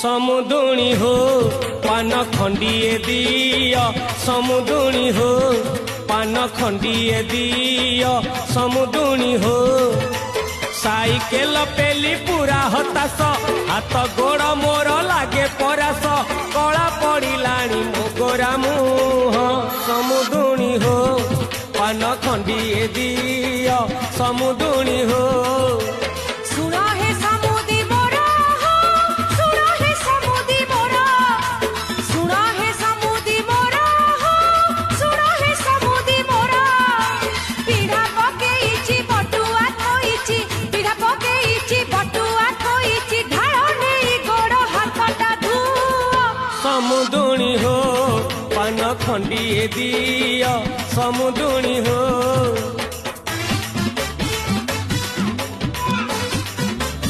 समुदुणी हो पान खंडिए दियो समुदुणी हो पान खंडिए दियो समुदुणी हो साइकेल पेली पूरा हताश हाथ गोड़ मोर लागे परास कला पड़िलाणी मोगरा मुह समुदुणी हो पान खंडिए दियो समुदुणी हो सुना है समुदी मोरा सुना है समुदी मोरा सुना है समुदी मोरा सुना है समुदी मोरा पीढ़ा पकेइची बटुआ थोइची पीढ़ा पकेइची बटुआ थोइची ढाळ नेई गोड़ हाथटा धुओ समुदुणी हो पान खंडिए दियो समुदुणी हो।